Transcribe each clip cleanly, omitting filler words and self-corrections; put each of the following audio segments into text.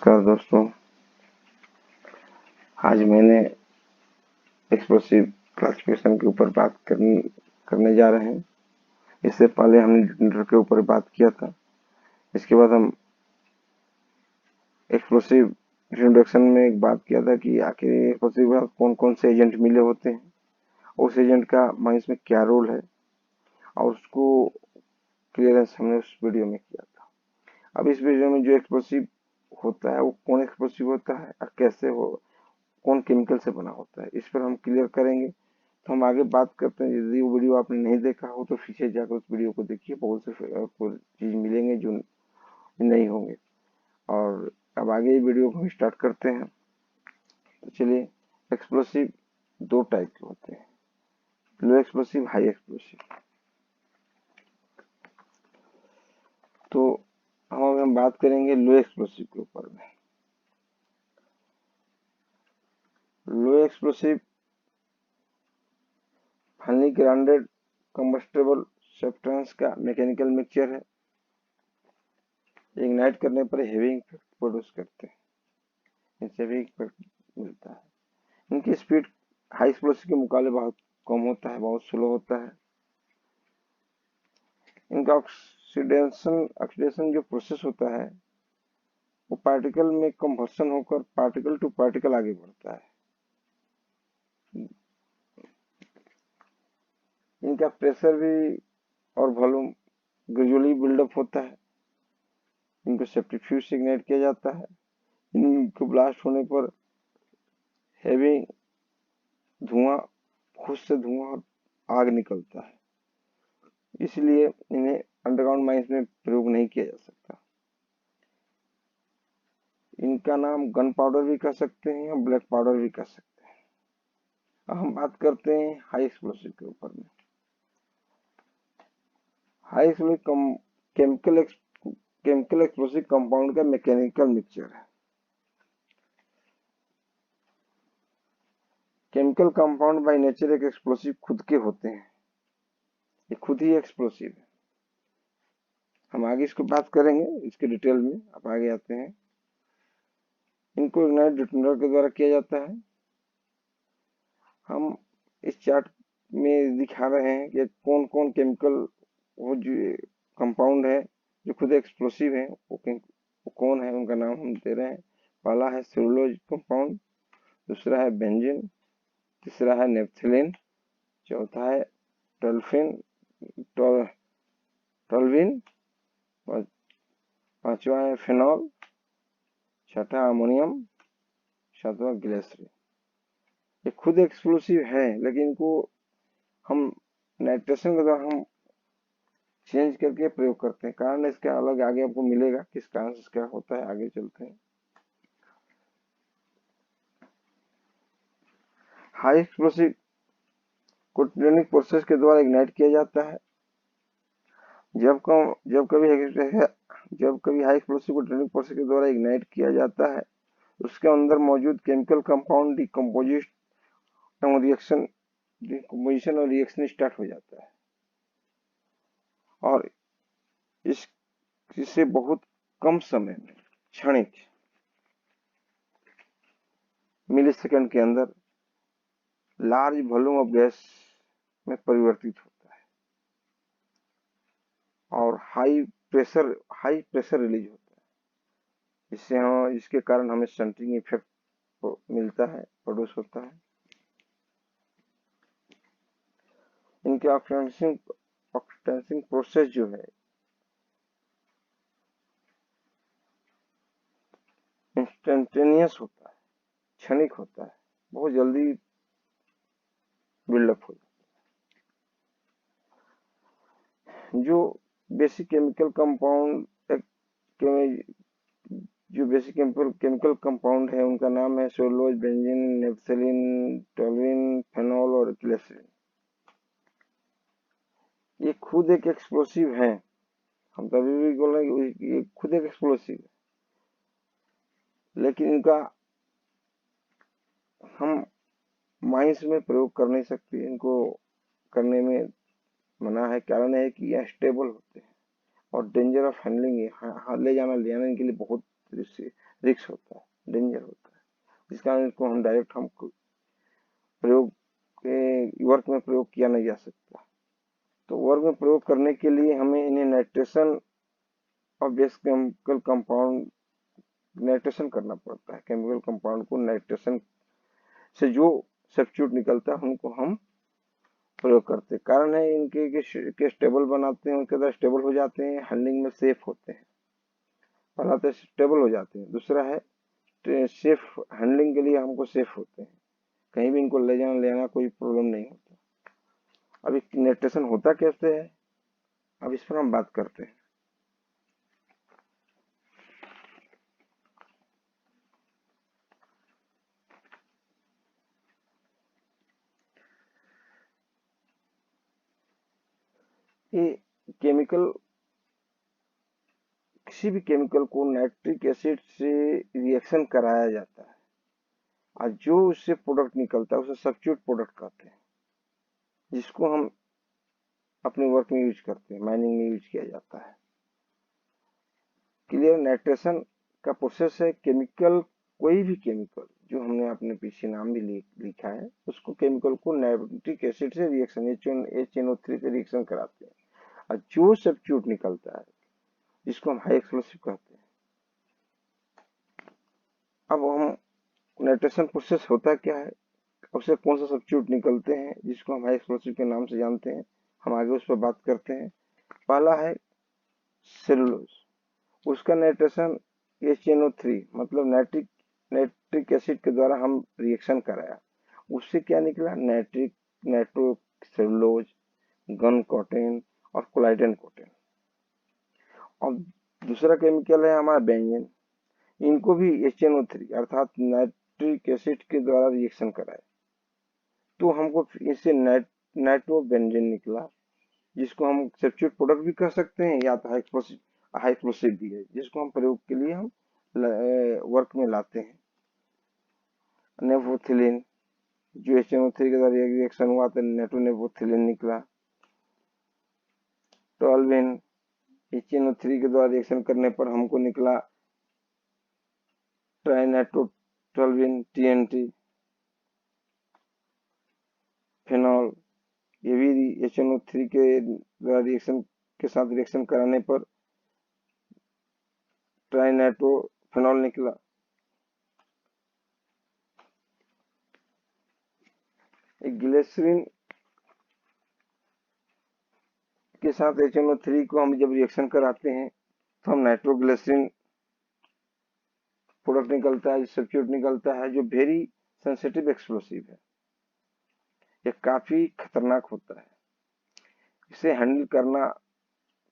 नमस्कार दोस्तों। आज मैंने एक्सप्लोसिव क्लासिफिकेशन के ऊपर बात करने जा रहे हैं। इससे पहले हमने डिटोनेटर के ऊपर बात किया था। इसके बाद हम एक्सप्लोसिव इंट्रोडक्शन में एक बात किया था कि आखिर एक्सप्लोसिव में कौन कौन से एजेंट मिले होते हैं, उस एजेंट का माइंस में क्या रोल है, और उसको क्लियरेंस हमने उस वीडियो में किया था। अब इस वीडियो में जो एक्सप्लोसिव होता है वो कौन एक्सप्लोसिव होता है और कैसे हो, कौन केमिकल से बना होता है, इस पर हम क्लियर करेंगे। तो हम आगे बात करते हैं। यदि वो वीडियो आपने नहीं देखा हो तो पीछे जाकर उस वीडियो को देखिए, बहुत से आपको चीज मिलेंगे जो नहीं होंगे। और अब आगे वीडियो को हम स्टार्ट करते हैं। तो चलिए, एक्सप्लोसिव दो टाइप के होते हैं, लो एक्सप्लोसिव, हाई एक्सप्लोसिव। तो हम बात करेंगे लो एक्सप्लोसिव के ऊपर में। Low explosive finely grounded combustible substance का मैकेनिकल मिक्सचर है। इग्नाइट करने पर हेवी इफेक्ट प्रोड्यूस करते हैं, इनसे भी इफेक्ट मिलता है। इनकी स्पीड हाई एक्सप्लोसिव के मुकाबले बहुत कम होता है, बहुत स्लो होता है। इनका ऑक्सीडेशन जो प्रोसेस होता है वो पार्टिकल में कंबसन होकर पार्टिकल टू पार्टिकल आगे बढ़ता है। इनका प्रेशर भी और वॉल्यूम ग्रेजुअली बिल्डअप होता है। इनको सेप्टिफ्यूज से इग्नाइट किया जाता है। इनको ब्लास्ट होने पर हेवी धुआं, खुद से धुआं और आग निकलता है, इसलिए इन्हें अंडरग्राउंड माइंस में प्रयोग नहीं किया जा सकता। इनका नाम गन पाउडर भी कह सकते हैं या ब्लैक पाउडर भी कह सकते हैं। अब हम बात करते हैं हाई एक्सप्लोसिव के ऊपर में। High explosive chemical explosive compound का मैकेनिकल मिक्सचर है। केमिकल कंपाउंड बाय नेचर एक एक्सप्लोसिव खुद के होते हैं, ये खुद ही एक्सप्लोसिव है। हम आगे इसको बात करेंगे इसके डिटेल में। अब आगे आते हैं। इनको इग्नाइट डिटोनेटर के द्वारा किया जाता है। हम इस चार्ट में दिखा रहे हैं कि कौन कौन केमिकल वो जो कंपाउंड है जो खुद एक्सप्लोसिव है, वो कौन है, उनका नाम हम दे रहे हैं। पहला है सेलुलोज कंपाउंड, दूसरा है बेंजीन, तीसरा है नेप्थलीन, चौथा है टोल्विन, पांचवा है फेनॉल, छठा अमोनियम, सातवां ग्लिसरीन। ये खुद एक्सप्लोसिव है, लेकिन इनको हम नाइट्रेशन के द्वारा हम चेंज करके प्रयोग करते हैं। कारण इसका अलग आगे आपको मिलेगा, किस कारण से इसका होता है। आगे चलते हैं। हाई एक्सप्लोसिव को ट्रेनिंग प्रोसेस के द्वारा इग्नाइट किया जाता है। जब कभी हाई एक्सप्लोसिव को ट्रेनिंग प्रोसेस के द्वारा इग्नाइट किया जाता है, उसके अंदर मौजूद केमिकल कंपाउंड डिकम्पोजिशन और रिएक्शन स्टार्ट हो जाता है, और इससे बहुत कम समय में, क्षणिक मिली सेकंड के अंदर लार्ज वॉल्यूम ऑफ गैस में परिवर्तित होता है और हाई प्रेशर रिलीज होता है। इसके कारण हमें शंटिंग इफेक्ट मिलता है, प्रोड्यूस होता है। इनके ऑक्सीडेशन प्रोसेस जो है इंस्टेंटेनियस होता है, क्षणिक होता है, बहुत जल्दी बिल्डअप हो जाता है। जो बेसिक केमिकल कंपाउंड है उनका नाम है सेलुलोज, बेंजीन, नेप्थलीन, टोल्विन, फेनॉल और ग्लिसरीन। ये खुद एक एक्सप्लोसिव है। हम तभी भी बोल रहे हैं कि ये खुद एक एक्सप्लोसिव है, लेकिन इनका हम माइंस में प्रयोग कर नहीं सकते। इनको करने में मना है। कारण है कि यह स्टेबल होते हैं और डेंजर ऑफ हैंडलिंग ले जाने के लिए बहुत रिस्क होता है, डेंजर होता है, जिस कारण इसको हम डायरेक्ट प्रयोग वर्क में प्रयोग किया नहीं जा सकता। तो वर्क में प्रयोग करने के लिए हमें इन्हें नाइट्रेशन और बेस केमिकल कंपाउंड नाइट्रेशन करना पड़ता है। केमिकल कंपाउंड को नाइट्रेशन से जो सब्स्टिट्यूट निकलता है उनको हम प्रयोग करते हैं। कारण है इनके के स्टेबल बनाते हैं, उनके अंदर स्टेबल हो जाते हैं, हैंडलिंग में सेफ होते हैं। पहला तो स्टेबल हो जाते हैं, दूसरा है सेफ हैंडलिंग के लिए हमको सेफ होते हैं, कहीं भी इनको ले जाना लेना कोई प्रॉब्लम नहीं होता। अब नाइट्रेशन होता कैसे है, अब इस पर हम बात करते हैं। ये केमिकल, किसी भी केमिकल को नाइट्रिक एसिड से रिएक्शन कराया जाता है और जो उससे प्रोडक्ट निकलता है उसे सब्स्टिट्यूट प्रोडक्ट कहते हैं, जिसको हम अपने वर्क में यूज करते हैं, माइनिंग में यूज किया जाता है। क्लियर। नाइट्रेशन का प्रोसेस है केमिकल, कोई भी केमिकल जो हमने अपने पीछे नाम भी लिखा है, उसको केमिकल को नाइट्रिक एसिड से रिएक्शन HNO3 से रिएक्शन कराते हैं और जो सब्स्टिट्यूट निकलता है जिसको हम हाई एक्सप्लोसिव कहते हैं। अब हम नाइट्रेशन प्रोसेस होता क्या है, उससे कौन सा सब्स्टिट्यूट निकलते हैं जिसको हम हाई एक्सप्लोसिव के नाम से जानते हैं, हम आगे उस पर बात करते हैं। पहला है सेलुलोज, उसका नाइट्रेशन HNO3 मतलब नाइट्रिक एसिड के द्वारा हम रिएक्शन कराया, उससे क्या निकला, नाइट्रो सेलुलोज, गन कॉटन और कोलाइडन कॉटन। और दूसरा केमिकल है हमारा बेंजीन, इनको भी HNO3 अर्थात नाइट्रिक एसिड के द्वारा रिएक्शन कराया, तो हमको इससे नाइट्रोबेंजीन निकला, जिसको हम सब्स्टिट्यूट प्रोडक्ट भी कह सकते हैं या तो हाई एक्सप्लोसिव भी है, जिसको हम प्रयोग के लिए हम वर्क में लाते हैं। नेफ्रोथिलीन, जो HNO3 के द्वारा रिएक्शन हुआ तो नेफ्रोथिलीन निकला। टोल्विन, HNO3 के द्वारा रिएक्शन करने पर हमको निकला ट्राइनाइट्रोटोल्विन TNT। फेनॉल, ये भी HNO3 के द्वारा रिएक्शन के साथ रिएक्शन कराने पर ट्राइनाइट्रोफेनॉल निकला। ग्लिसरीन के साथ HNO3 को हम जब रिएक्शन कराते हैं तो हम नाइट्रोग्लिसरीन प्रोडक्ट निकलता है, सब्स्टिट्यूट निकलता है, जो वेरी सेंसिटिव एक्सप्लोसिव है, ये काफी खतरनाक होता है। इसे हैंडल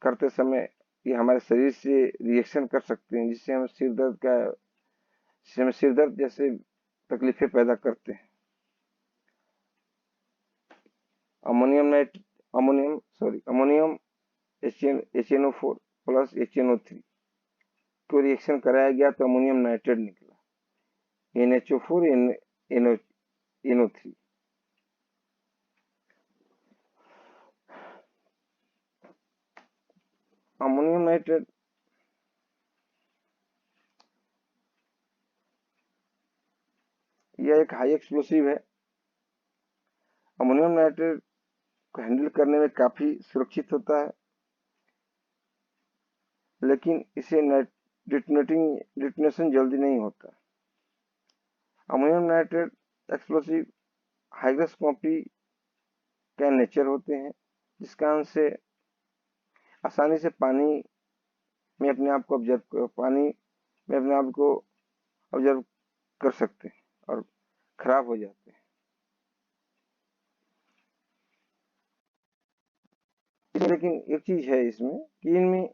करते समय ये हमारे शरीर से रिएक्शन कर सकते हैं, जिससे हम सिर दर्द जैसे तकलीफें पैदा करते हैं। अमोनियम HNO4 प्लस HNO3 को रिएक्शन कराया गया तो अमोनियम नाइट्रेट निकला, NHO4 NO3। अमोनियम नाइट्रेट यह एक हाई एक्सप्लोसिव है। अमोनियम नाइट्रेट को हैंडल करने में काफी सुरक्षित होता है, लेकिन इसे डिटोनेशन जल्दी नहीं होता। अमोनियम नाइट्रेट एक्सप्लोसिव हाइग्रोस्कोपी का नेचर होते हैं, जिस कारण से आसानी से पानी में अपने आप को ऑब्जर्व कर सकते हैं और खराब हो जाते हैं। लेकिन एक चीज है इसमें कि इनमें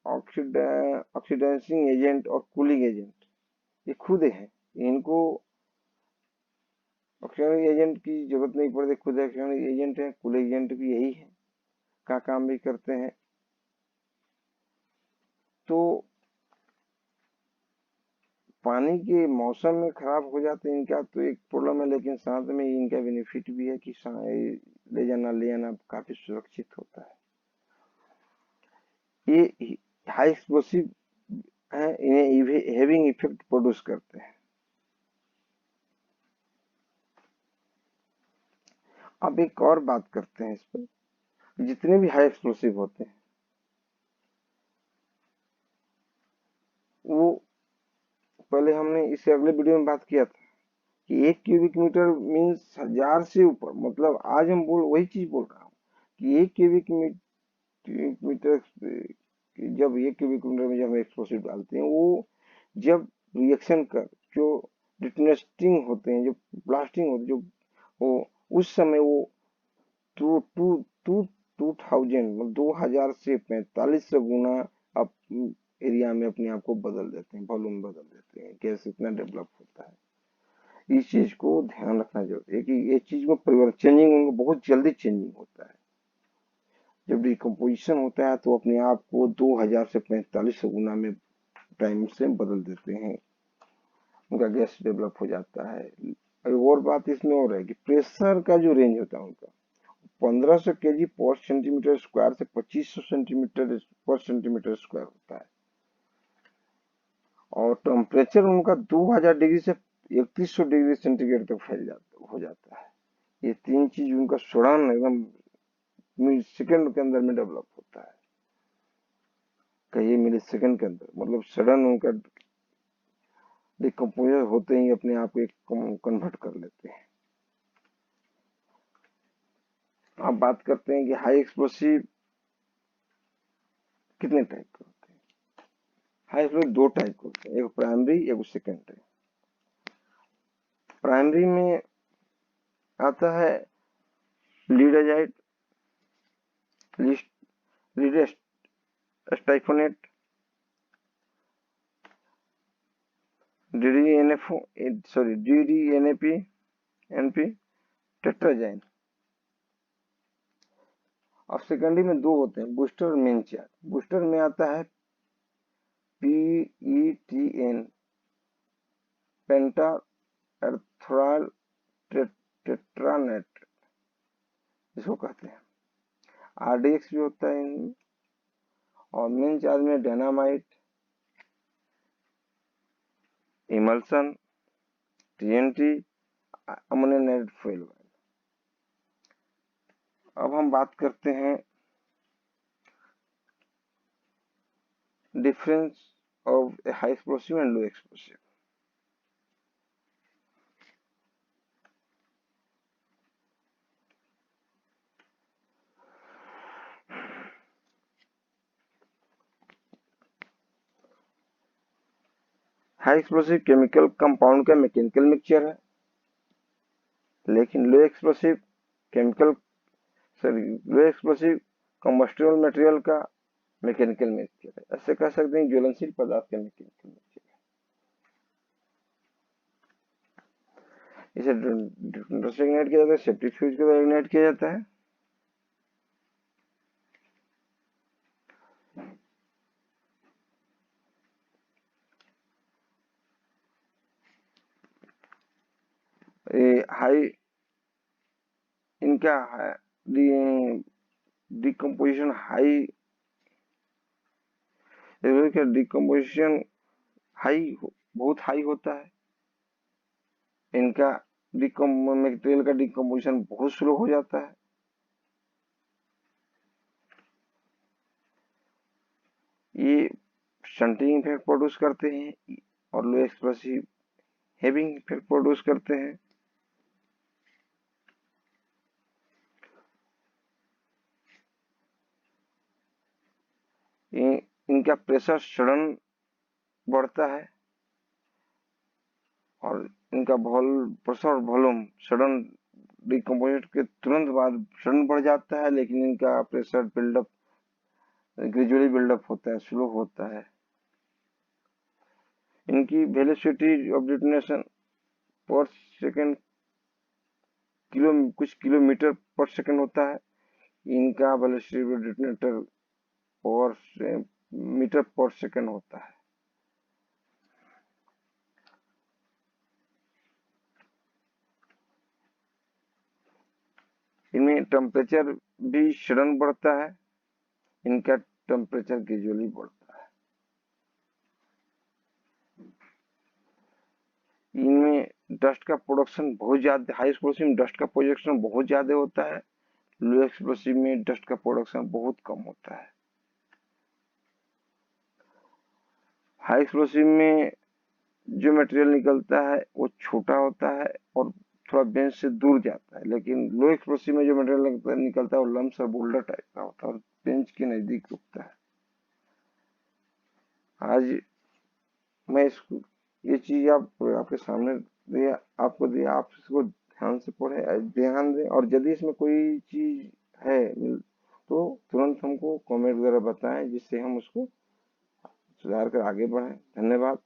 ऑक्सीडाइजिंग एजेंट और कूलिंग एजेंट ये खुद है, इनको ऑक्सीडाइजिंग एजेंट की जरूरत नहीं पड़ती, खुद ऑक्सीडाइजिंग एजेंट है। कूलिंग एजेंट भी यही है, का काम भी करते हैं। तो पानी के मौसम में खराब हो जाते हैं इनका तो एक प्रॉब्लम है, लेकिन साथ में इनका बेनिफिट भी है कि ले जाना काफी सुरक्षित होता है। ये हाई एक्सप्लोसिव हैं, इन्हें हैविंग इफेक्ट प्रोड्यूस करते हैं। अब एक और बात करते हैं इस पर, जितने भी हाई एक्सप्लोसिव होते हैं वो, पहले हमने इससे अगले वीडियो में बात किया था कि 1 क्यूबिक मीटर मीन्स 1000 से ऊपर, मतलब आज हम वही चीज बोल रहा हूँ कि 1 क्यूबिक मीटर, जब 1 क्यूबिक मीटर में जब हम एक्सप्लोसिव डालते हैं, वो जब रिएक्शन कर जो डिटोनेटिंग होते हैं, जो ब्लास्टिंग होते हैं, जो वो उस समय वो टू टू टू 2000 मतलब 2000 से 4500 गुना आप एरिया में अपने आप को बदल देते हैं, वॉल्यूम बदल देते हैं। गैस इतना डेवलप होता है, इस चीज को ध्यान रखना जरूरी है कि ये चीज में परिवर्तन, चेंजिंग बहुत जल्दी चेंजिंग होता है। जब डिकम्पोजिशन होता है तो अपने आप को 2000 से 4500 गुना में टाइम से बदल देते हैं, उनका गैस डेवलप हो जाता है। और बात इसमें और है कि प्रेशर का जो रेंज होता है उनका 1500 केजी पर सेंटीमीटर स्क्वायर से 2500 सेंटीमीटर पर सेंटीमीटर स्क्वायर होता है, और टेम्परेचर उनका 2000 डिग्री से 3100 डिग्री सेंटीग्रेड तक फैल जाता हो जाता है। ये तीन चीज उनका सड़न एकदम सेकंड के अंदर में डेवलप होता है, कई मिली सेकंड के अंदर, मतलब सडन उनका डिकम्पोजर होते ही अपने आप को कन्वर्ट कर लेते हैं। अब बात करते हैं कि हाई एक्सप्लोसिव कितने टाइप के होते हैं। हाई एक्सप्लोसिव दो टाइप के होते हैं, एक प्राइमरी एक सेकेंडरी। प्राइमरी में आता है लीडाजाइट, लीड स्टाइफोनेट, DDNAP, NP, टेट्राजाइन। अब सेकेंडरी में दो होते हैं, बूस्टर और मेन चार्ज। बूस्टर में आता है PETN, पेंटा एर्थ्राल टेट्रानेट इसको कहते हैं। RDX भी होता है इनमें, और मेन चार्ज में dynamite, emulsion, TNT, ammonium nitrate fuel. अब हम बात करते हैं difference of high explosive and low explosive. High explosive chemical compound का मैकेनिकल मिक्सचर है, लेकिन लो एक्सप्लोसिव केमिकल लो एक्सप्लोसिव कंबस्टिबल मटेरियल का मैकेनिकल मिक्सचर है। ऐसे कह सकते हैं ज्वलनशील पदार्थ का मैकेनिकल मिक्सचर है। इसे इग्नाइट किया जाता है, सेफ्टी फ्यूज के द्वारा इग्नाइट किया जाता है। हाई इनका डिकम्पोजिशन हाई, डिकम्पोजिशन हाई बहुत हाई होता है। इनका मटेरियल का डिकम्पोजिशन बहुत स्लो हो जाता है। ये शंटिंग इफेक्ट प्रोड्यूस करते हैं और लो एक्सप्लोसिव हैविंग इफेक्ट प्रोड्यूस करते हैं। इनका प्रेशर सडन बढ़ता है, और इनका प्रेशर और वॉल्यूम सडन डिकम्पोजिट के तुरंत बाद सडन बढ़ जाता है, लेकिन इनका प्रेशर बिल्डअप ग्रेजुअली बिल्डअप होता है, स्लो होता है। इनकी वेलोसिटी ऑफ डिटोनेशन पर सेकेंड कुछ किलोमीटर पर सेकेंड होता है। इनका वेलोसिटी ऑफ डिटोनेटर पर मीटर पर सेकेंड होता है। इनमें टेम्परेचर भी सडन बढ़ता है, इनका टेम्परेचर ग्रेजुअली बढ़ता है। इनमें डस्ट का प्रोडक्शन बहुत ज्यादा, हाई एक्सप्लोसिव में डस्ट का प्रोडक्शन बहुत ज्यादा होता है, लो एक्सप्लोसिव में डस्ट का प्रोडक्शन बहुत कम होता है। हाई एक्सप्लोसिव में जो मटेरियल निकलता है वो छोटा होता है और थोड़ा बेंच से दूर जाता है, लेकिन लो एक्सप्लोसिव में जो मटेरियल निकलता है वो लम्स और बोल्डर टाइप का होता है और बेंच के नजदीक रुकता है। आज मैं इसको, ये चीज आपके सामने दिया, आपको दिया, आप इसको ध्यान से पढ़े, ध्यान दें, और यदि इसमें कोई चीज है तो तुरंत हमको कमेंट वगैरह बताएं, जिससे हम उसको सुधार कर आगे बढ़ें। धन्यवाद।